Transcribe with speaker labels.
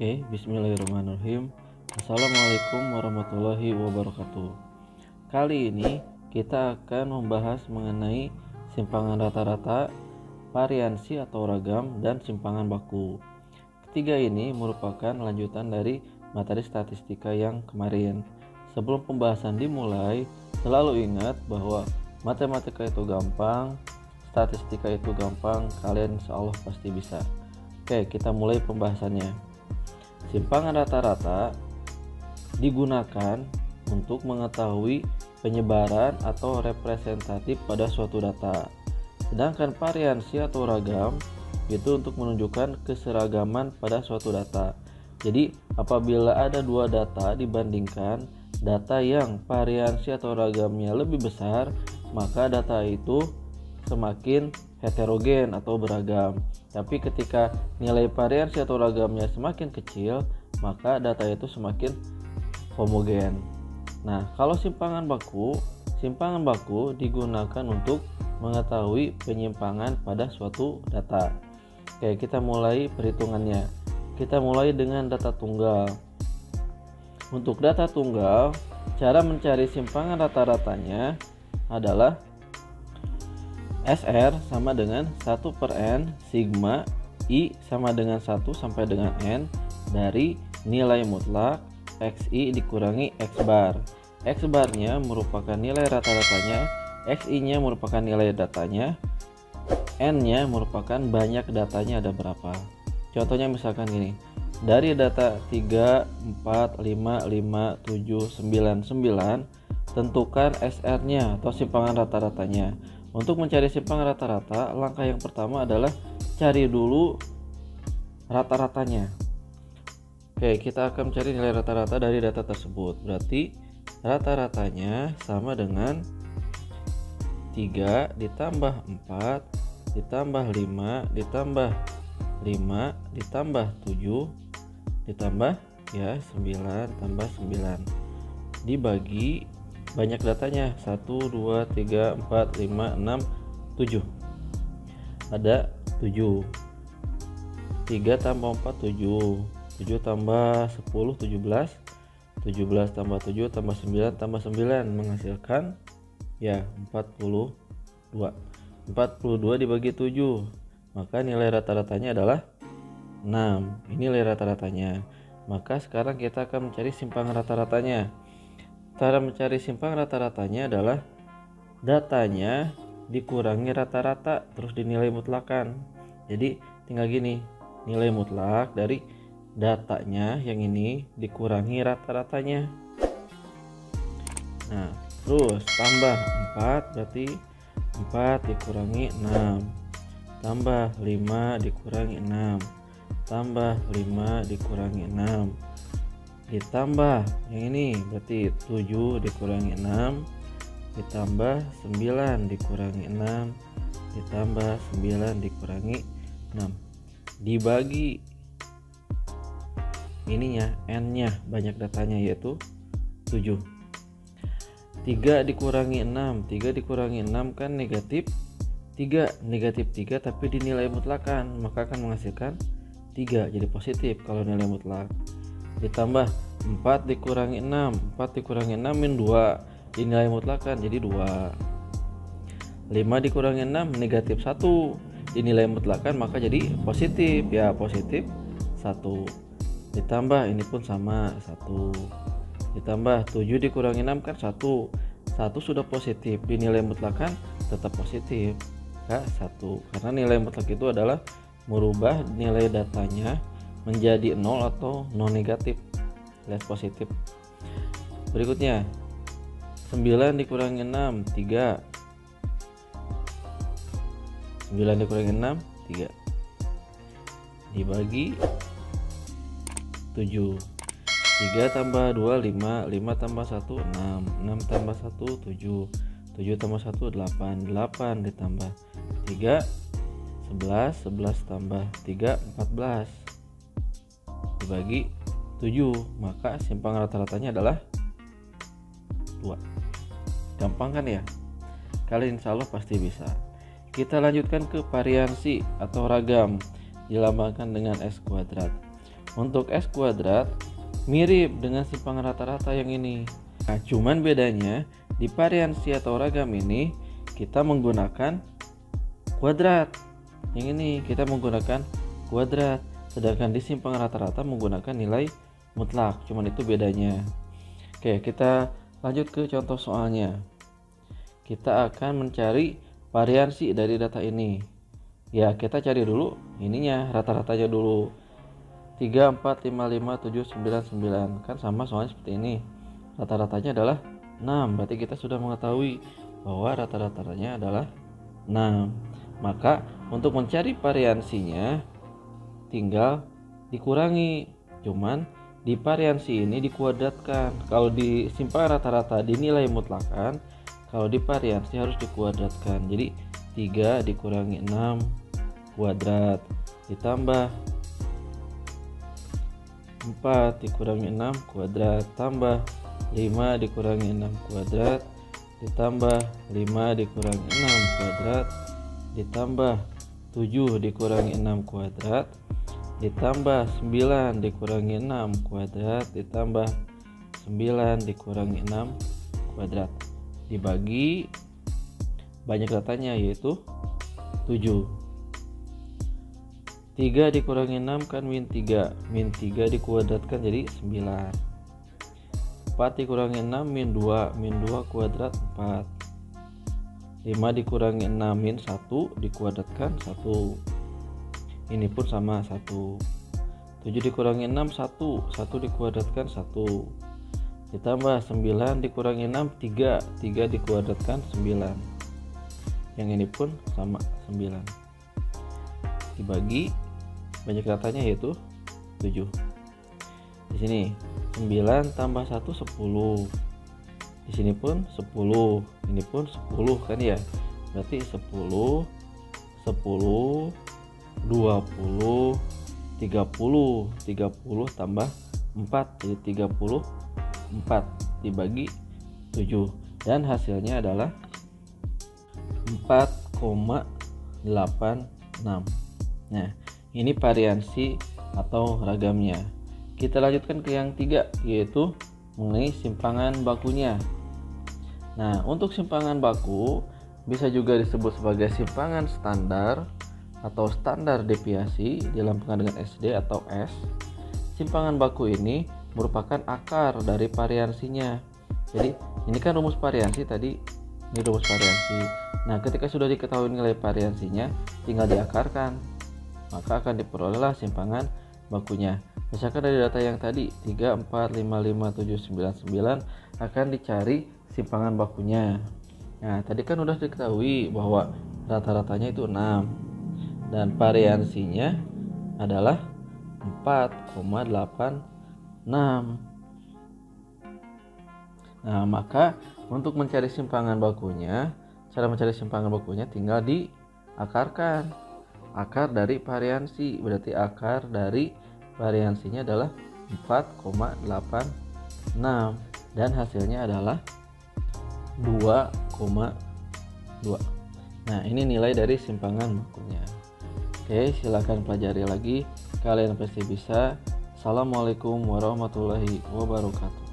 Speaker 1: Oke, bismillahirrahmanirrahim. Assalamualaikum warahmatullahi wabarakatuh. Kali ini kita akan membahas mengenai simpangan rata-rata, variansi atau ragam, dan simpangan baku. Ketiga ini merupakan lanjutan dari materi statistika yang kemarin. Sebelum pembahasan dimulai, selalu ingat bahwa matematika itu gampang, statistika itu gampang, kalian insya Allah pasti bisa. Oke, kita mulai pembahasannya. Simpangan rata-rata digunakan untuk mengetahui penyebaran atau representatif pada suatu data. Sedangkan variansi atau ragam itu untuk menunjukkan keseragaman pada suatu data. Jadi apabila ada dua data dibandingkan, data yang variansi atau ragamnya lebih besar, maka data itu semakin heterogen atau beragam. Tapi ketika nilai variansi atau ragamnya semakin kecil, maka data itu semakin homogen. Nah, kalau simpangan baku digunakan untuk mengetahui penyimpangan pada suatu data. Oke, kita mulai perhitungannya. Kita mulai dengan data tunggal. Untuk data tunggal, cara mencari simpangan rata-ratanya adalah SR sama dengan 1/N sigma I sama dengan 1 sampai dengan N dari nilai mutlak XI dikurangi X bar. X barnya merupakan nilai rata-ratanya, XI nya merupakan nilai datanya, N nya merupakan banyak datanya ada berapa. Contohnya misalkan gini, dari data 3, 4, 5, 5, 7, 9, 9, tentukan SR nya atau simpangan rata-ratanya. Untuk mencari simpangan rata-rata, langkah yang pertama adalah cari dulu rata-ratanya. Oke, kita akan mencari nilai rata-rata dari data tersebut. Berarti rata-ratanya sama dengan 3 ditambah 4 ditambah 5 ditambah 5 ditambah 7 ditambah 9 tambah 9 dibagi banyak datanya 1, 2, 3, 4, 5, 6, 7. Ada 7. 3 tambah 4 7. 7 tambah 10 17. 17 tambah 7 tambah 9 tambah 9 menghasilkan 42. 42 dibagi 7. Maka nilai rata-ratanya adalah 6. Ini nilai rata-ratanya. Maka sekarang kita akan mencari simpangan rata-ratanya. Cara mencari simpangan rata-ratanya adalah datanya dikurangi rata-rata terus dinilai mutlakan. Jadi tinggal gini, nilai mutlak dari datanya yang ini dikurangi rata-ratanya. Nah, terus tambah 4 berarti 4 dikurangi 6. Tambah 5 dikurangi 6. Tambah 5 dikurangi 6. Ditambah yang ini berarti 7 dikurangi 6 ditambah 9 dikurangi 6 ditambah 9 dikurangi 6 dibagi ininya N nya banyak datanya yaitu 7. 3 dikurangi 6 kan negatif 3 tapi dinilai mutlakan maka akan menghasilkan 3 jadi positif kalau nilai mutlak. Ditambah 4 dikurangi 6 min 2 dinilai mutlakan jadi 2. 5 dikurangi 6 negatif 1 dinilai mutlakan maka jadi positif positif 1. Ditambah ini pun sama 1. Ditambah 7 dikurangi 6 kan 1 sudah positif dinilai mutlakan tetap positif 1 karena nilai mutlak itu adalah merubah nilai datanya menjadi 0 atau non negatif alias positif. Berikutnya 9 dikurangi 6 3. 9 dikurangi 6 3 dibagi 7. 3 tambah 2 5 5 tambah 1 6 6 tambah 1 7 7 tambah 1 8 8 ditambah 3 11 11 tambah 3 14 dibagi 7 maka simpangan rata-ratanya adalah 2. Gampang kan ya? Kalian insya Allah pasti bisa. Kita lanjutkan ke variansi atau ragam dilambangkan dengan S kuadrat. untuk S kuadrat mirip dengan simpangan rata-rata yang ini. Nah, cuman bedanya di variansi atau ragam ini kita menggunakan kuadrat. Yang ini kita menggunakan kuadrat, sedangkan di simpangan rata-rata menggunakan nilai mutlak. Cuman itu bedanya. Oke, kita lanjut ke contoh soalnya. Kita akan mencari variansi dari data ini. Ya, kita cari dulu ininya, rata-ratanya dulu. 3, 4, 5, 5, 7, 9, 9. Kan sama soalnya seperti ini. Rata-ratanya adalah 6. Berarti kita sudah mengetahui bahwa rata-ratanya adalah 6. Maka untuk mencari variansinya tinggal dikurangi. Cuman di variansi ini dikuadratkan. Kalau di simpangan rata-rata dinilai mutlakan, kalau di variansi harus dikuadratkan. Jadi 3 dikurangi 6 kuadrat ditambah 4 dikurangi 6 kuadrat tambah 5 dikurangi 6 kuadrat ditambah 5 dikurangi 6 kuadrat ditambah 7 dikurangi 6 kuadrat ditambah 9 dikurangi 6 kuadrat ditambah 9 dikurangi 6 kuadrat dibagi banyak datanya yaitu 7. 3 dikurangi 6 kan min 3. Min 3 dikuadratkan jadi 9. 4 dikurangi 6 min 2. Min 2 kuadrat 4. 5 dikurangi 6 min 1 dikuadratkan 1. Ini pun sama 1. 7 dikurangi 6 1. 1 dikuadratkan 1. Ditambah 9 dikurangi 6 3. 3 dikuadratkan 9. Yang ini pun sama 9. Dibagi banyak datanya yaitu 7. Di sini 9 tambah 1 10. Di sini pun 10. Ini pun 10 kan ya. Berarti 10 10 20 30 30 tambah 4 jadi 34 dibagi 7 dan hasilnya adalah 4,86. Nah, ini variansi atau ragamnya. Kita lanjutkan ke yang 3 yaitu mengenai simpangan bakunya. Nah, untuk simpangan baku bisa juga disebut sebagai simpangan standar atau standar deviasi dalam pengadilan SD atau S. Simpangan baku ini merupakan akar dari variansinya. Jadi, ini kan rumus variansi tadi, ini rumus variansi. Nah, ketika sudah diketahui nilai variansinya, tinggal diakarkan. Maka akan diperolehlah simpangan bakunya. Misalkan dari data yang tadi 3, 4, 5, 5, 7, 9, 9 akan dicari simpangan bakunya. Nah, tadi kan udah diketahui bahwa rata-ratanya itu 6 dan variansinya adalah 4,86. Nah, maka untuk mencari simpangan bakunya, cara mencari simpangan bakunya tinggal diakarkan. Akar dari variansi, berarti akar dari variansinya adalah 4,86 dan hasilnya adalah 2,2. Nah, ini nilai dari simpangan bakunya. Oke, silakan pelajari lagi. Kalian pasti bisa. Assalamualaikum warahmatullahi wabarakatuh.